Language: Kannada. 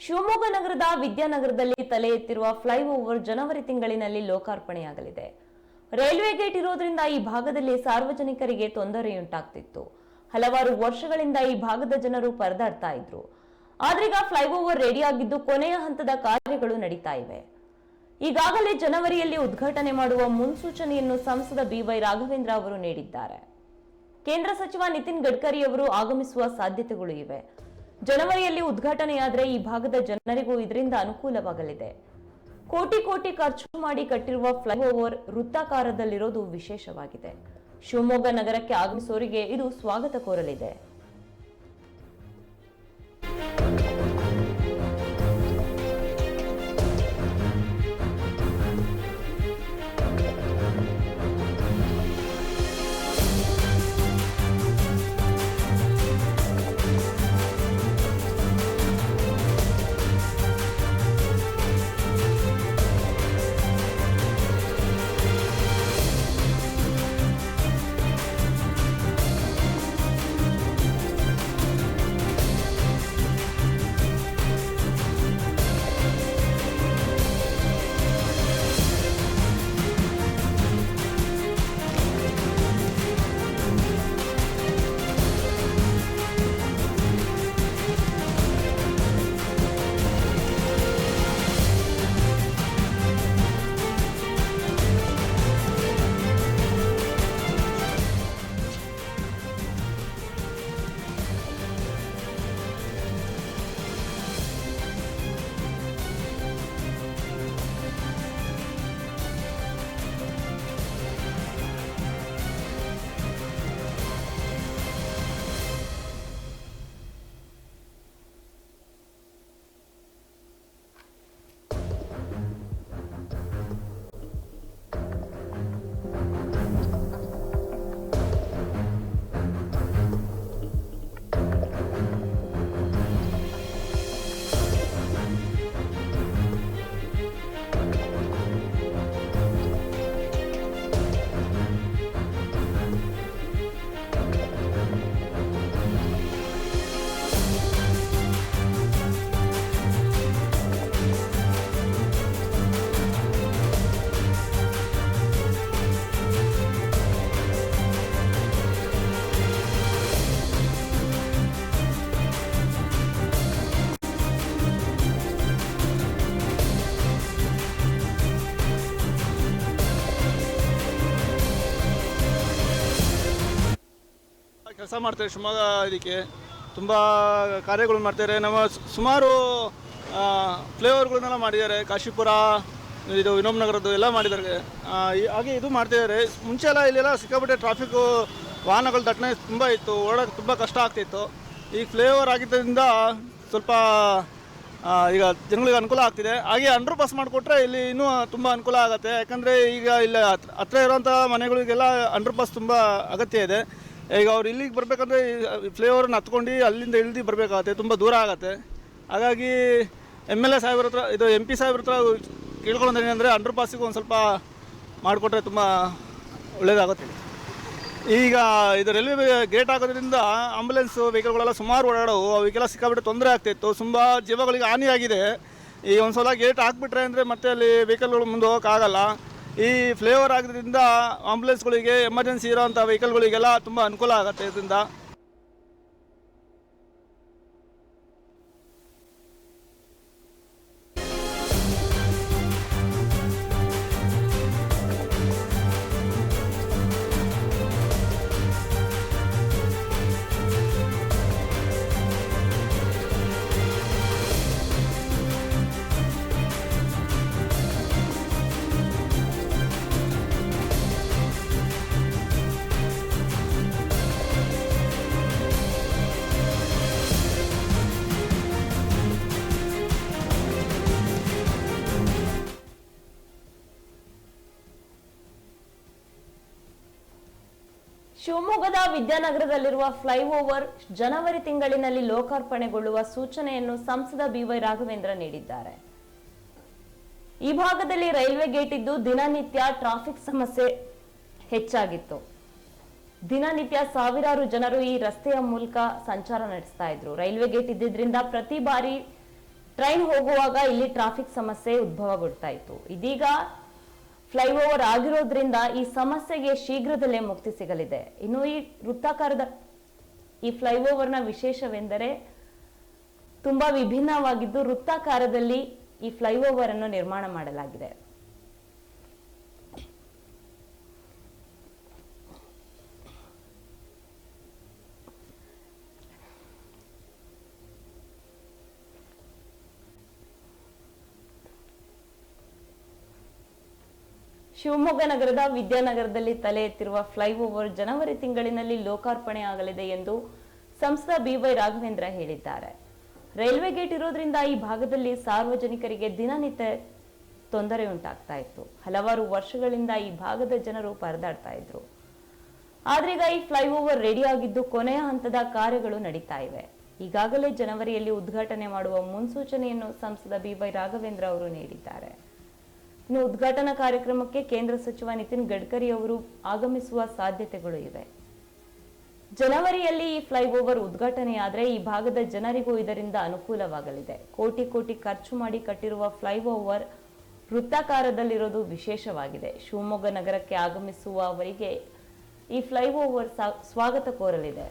ಶಿವಮೊಗ್ಗ ನಗರದ ವಿದ್ಯಾನಗರದಲ್ಲಿ ತಲೆ ಎತ್ತಿರುವ ಫ್ಲೈಓವರ್ ಜನವರಿ ತಿಂಗಳಿನಲ್ಲಿ ಲೋಕಾರ್ಪಣೆಯಾಗಲಿದೆ. ರೈಲ್ವೆ ಗೇಟ್ ಇರೋದ್ರಿಂದ ಈ ಭಾಗದಲ್ಲಿ ಸಾರ್ವಜನಿಕರಿಗೆ ತೊಂದರೆಯುಂಟಾಗ್ತಿತ್ತು. ಹಲವಾರು ವರ್ಷಗಳಿಂದ ಈ ಭಾಗದ ಜನರು ಪರದಾಡ್ತಾ ಇದ್ರು. ಆದ್ರೀಗ ಫ್ಲೈಓವರ್ ರೆಡಿಯಾಗಿದ್ದು ಕೊನೆಯ ಹಂತದ ಕಾರ್ಯಗಳು ನಡೀತಾ ಇವೆ. ಈಗಾಗಲೇ ಜನವರಿಯಲ್ಲಿ ಉದ್ಘಾಟನೆ ಮಾಡುವ ಮುನ್ಸೂಚನೆಯನ್ನು ಸಂಸದ BY ರಾಘವೇಂದ್ರ ಅವರು ನೀಡಿದ್ದಾರೆ. ಕೇಂದ್ರ ಸಚಿವ ನಿತಿನ್ ಗಡ್ಕರಿ ಅವರು ಆಗಮಿಸುವ ಸಾಧ್ಯತೆಗಳು ಇವೆ. ಜನವರಿಯಲ್ಲಿ ಉದ್ಘಾಟನೆಯಾದರೆ ಈ ಭಾಗದ ಜನರಿಗೂ ಇದರಿಂದ ಅನುಕೂಲವಾಗಲಿದೆ. ಕೋಟಿ ಕೋಟಿ ಖರ್ಚು ಮಾಡಿ ಕಟ್ಟಿರುವ ಫ್ಲೈಓವರ್ ವೃತ್ತಾಕಾರದಲ್ಲಿರೋದು ವಿಶೇಷವಾಗಿದೆ. ಶಿವಮೊಗ್ಗ ನಗರಕ್ಕೆ ಆಗಮಿಸುವವರಿಗೆ ಇದು ಸ್ವಾಗತ ಕೋರಲಿದೆ. ಕೆಲಸ ಮಾಡ್ತಾರೆ. ಶಿವಮೊಗ್ಗ ಇದಕ್ಕೆ ತುಂಬ ಕಾರ್ಯಗಳು ಮಾಡ್ತಾರೆ. ನಮ್ಮ ಸುಮಾರು ಫ್ಲೇವರ್ಗಳನ್ನೆಲ್ಲ ಮಾಡಿದ್ದಾರೆ. ಕಾಶಿಪುರ, ಇದು ವಿನೋಬ್ ನಗರದ್ದು ಎಲ್ಲ ಮಾಡಿದ್ದಾರೆ. ಹಾಗೆ ಇದು ಮಾಡ್ತಿದ್ದಾರೆ. ಮುಂಚೆ ಎಲ್ಲ ಇಲ್ಲೆಲ್ಲ ಸಿಕ್ಕಾಪಟ್ಟೆ ಟ್ರಾಫಿಕ್ಕು, ವಾಹನಗಳ ದಟ್ಟಣೆ ತುಂಬ ಇತ್ತು, ಓಡೋಕ್ಕೆ ತುಂಬ ಕಷ್ಟ ಆಗ್ತಿತ್ತು. ಈಗ ಫ್ಲೇವರ್ ಆಗಿದ್ದರಿಂದ ಸ್ವಲ್ಪ ಈಗ ಜನಗಳಿಗೆ ಅನುಕೂಲ ಆಗ್ತಿದೆ. ಹಾಗೆ ಅಂಡರ್ ಪಾಸ್ ಮಾಡಿಕೊಟ್ರೆ ಇಲ್ಲಿ ಇನ್ನೂ ತುಂಬ ಅನುಕೂಲ ಆಗುತ್ತೆ. ಯಾಕಂದರೆ ಈಗ ಇಲ್ಲಿ ಹತ್ರ ಇರೋಂಥ ಮನೆಗಳಿಗೆಲ್ಲ ಅಂಡರ್ ಪಾಸ್ ತುಂಬ ಅಗತ್ಯ ಇದೆ. ಈಗ ಅವ್ರು ಇಲ್ಲಿಗೆ ಬರಬೇಕಂದ್ರೆ ಫ್ಲೇವರನ್ನ ಹತ್ಕೊಂಡು ಅಲ್ಲಿಂದ ಇಳಿದು ಬರಬೇಕಾಗತ್ತೆ, ತುಂಬ ದೂರ ಆಗುತ್ತೆ. ಹಾಗಾಗಿ MLA ಸಾಹೇಬ್ರ ಹತ್ರ, ಇದು MP ಸಾಹೇಬ್ರ ಹತ್ರ ಕೇಳ್ಕೊಳ್ಳೋದು ಏನಂದರೆ ಅಂಡರ್ ಪಾಸಿಗೆ ಒಂದು ಸ್ವಲ್ಪ ಮಾಡಿಕೊಟ್ರೆ ತುಂಬ ಒಳ್ಳೆಯದಾಗುತ್ತೆ. ಈಗ ಇದು ರೈಲ್ವೆ ಗೇಟ್ ಆಗೋದ್ರಿಂದ ಆಂಬುಲೆನ್ಸು ವೆಹಿಕಲ್ಗಳೆಲ್ಲ ಸುಮಾರು ಓಡಾಡೋವು, ಅವಕ್ಕೆಲ್ಲ ಸಿಕ್ಕಾಬಿಟ್ಟು ತೊಂದರೆ ಆಗ್ತಾಯಿತ್ತು. ತುಂಬ ಜೀವಗಳಿಗೆ ಹಾನಿಯಾಗಿದೆ. ಈ ಒಂದು ಸಲ ಗೇಟ್ ಹಾಕ್ಬಿಟ್ರೆ ಅಂದರೆ ಮತ್ತೆ ಅಲ್ಲಿ ವೆಹಿಕಲ್ಗಳು ಮುಂದೆ ಹೋಗೋಕ್ಕಾಗಲ್ಲ. ಈ ಫ್ಲೇವರ್ ಆಗೋದ್ರಿಂದ ಆಂಬುಲೆನ್ಸ್ಗಳಿಗೆ, ಎಮರ್ಜೆನ್ಸಿ ಇರೋವಂಥ ವೆಹಿಕಲ್ಗಳಿಗೆಲ್ಲ ತುಂಬ ಅನುಕೂಲ ಆಗುತ್ತೆ ಇದರಿಂದ. ಶಿವಮೊಗ್ಗದ ವಿದ್ಯಾನಗರದಲ್ಲಿರುವ ಫ್ಲೈಓವರ್ ಜನವರಿ ತಿಂಗಳಿನಲ್ಲಿ ಲೋಕಾರ್ಪಣೆಗೊಳ್ಳುವ ಸೂಚನೆಯನ್ನು ಸಂಸದ BY ರಾಘವೇಂದ್ರ ನೀಡಿದ್ದಾರೆ. ಈ ಭಾಗದಲ್ಲಿ ರೈಲ್ವೆ ಗೇಟ್ ಇದ್ದು ದಿನನಿತ್ಯ ಟ್ರಾಫಿಕ್ ಸಮಸ್ಯೆ ಹೆಚ್ಚಾಗಿತ್ತು. ದಿನನಿತ್ಯ ಸಾವಿರಾರು ಜನರು ಈ ರಸ್ತೆಯ ಮೂಲಕ ಸಂಚಾರ ನಡೆಸ್ತಾ ಇದ್ರು. ರೈಲ್ವೆ ಗೇಟ್ ಇದ್ದಿದ್ರಿಂದ ಪ್ರತಿ ಬಾರಿ ಟ್ರೈನ್ ಹೋಗುವಾಗ ಇಲ್ಲಿ ಟ್ರಾಫಿಕ್ ಸಮಸ್ಯೆ ಉದ್ಭವಗೊಳ್ತಾ ಇತ್ತು. ಇದೀಗ ಫ್ಲೈಓವರ್ ಆಗಿರೋದ್ರಿಂದ ಈ ಸಮಸ್ಯೆಗೆ ಶೀಘ್ರದಲ್ಲೇ ಮುಕ್ತಿ ಸಿಗಲಿದೆ. ಇನ್ನು ಈ ವೃತ್ತಾಕಾರದ ಈ ಫ್ಲೈಓವರ್ನ ವಿಶೇಷವೆಂದರೆ ತುಂಬಾ ವಿಭಿನ್ನವಾಗಿದ್ದು ವೃತ್ತಾಕಾರದಲ್ಲಿ ಈ ಫ್ಲೈಓವರ್ ಅನ್ನು ನಿರ್ಮಾಣ ಮಾಡಲಾಗಿದೆ. ಶಿವಮೊಗ್ಗ ನಗರದ ವಿದ್ಯಾನಗರದಲ್ಲಿ ತಲೆ ಎತ್ತಿರುವ ಫ್ಲೈಓವರ್ ಜನವರಿ ತಿಂಗಳಿನಲ್ಲಿ ಲೋಕಾರ್ಪಣೆ ಆಗಲಿದೆ ಎಂದು ಸಂಸದ ಬಿವೈ ರಾಘವೇಂದ್ರ ಹೇಳಿದ್ದಾರೆ. ರೈಲ್ವೆ ಗೇಟ್ ಇರೋದ್ರಿಂದ ಈ ಭಾಗದಲ್ಲಿ ಸಾರ್ವಜನಿಕರಿಗೆ ದಿನನಿತ್ಯ ತೊಂದರೆ ಉಂಟಾಗ್ತಾ ಇತ್ತು. ಹಲವಾರು ವರ್ಷಗಳಿಂದ ಈ ಭಾಗದ ಜನರು ಪರದಾಡ್ತಾ ಇದ್ರು. ಆದ್ರೀಗ ಈ ಫ್ಲೈಓವರ್ ರೆಡಿ ಆಗಿದ್ದು ಕೊನೆಯ ಹಂತದ ಕಾರ್ಯಗಳು ನಡೀತಾ ಇವೆ. ಈಗಾಗಲೇ ಜನವರಿಯಲ್ಲಿ ಉದ್ಘಾಟನೆ ಮಾಡುವ ಮುನ್ಸೂಚನೆಯನ್ನು ಸಂಸದ ಬಿವೈ ರಾಘವೇಂದ್ರ ಅವರು ನೀಡಿದ್ದಾರೆ. ಇನ್ನು ಉದ್ಘಾಟನಾ ಕಾರ್ಯಕ್ರಮಕ್ಕೆ ಕೇಂದ್ರ ಸಚಿವ ನಿತಿನ್ ಗಡ್ಕರಿ ಅವರು ಆಗಮಿಸುವ ಸಾಧ್ಯತೆಗಳು ಇವೆ. ಜನವರಿಯಲ್ಲಿ ಈ ಫ್ಲೈಓವರ್ ಉದ್ಘಾಟನೆಯಾದರೆ ಈ ಭಾಗದ ಜನರಿಗೂ ಇದರಿಂದ ಅನುಕೂಲವಾಗಲಿದೆ. ಕೋಟಿ ಕೋಟಿ ಖರ್ಚು ಮಾಡಿ ಕಟ್ಟಿರುವ ಫ್ಲೈಓವರ್ ವೃತ್ತಾಕಾರದಲ್ಲಿರೋದು ವಿಶೇಷವಾಗಿದೆ. ಶಿವಮೊಗ್ಗ ನಗರಕ್ಕೆ ಆಗಮಿಸುವವರಿಗೆ ಈ ಫ್ಲೈಓವರ್ ಸ್ವಾಗತ ಕೋರಲಿದೆ.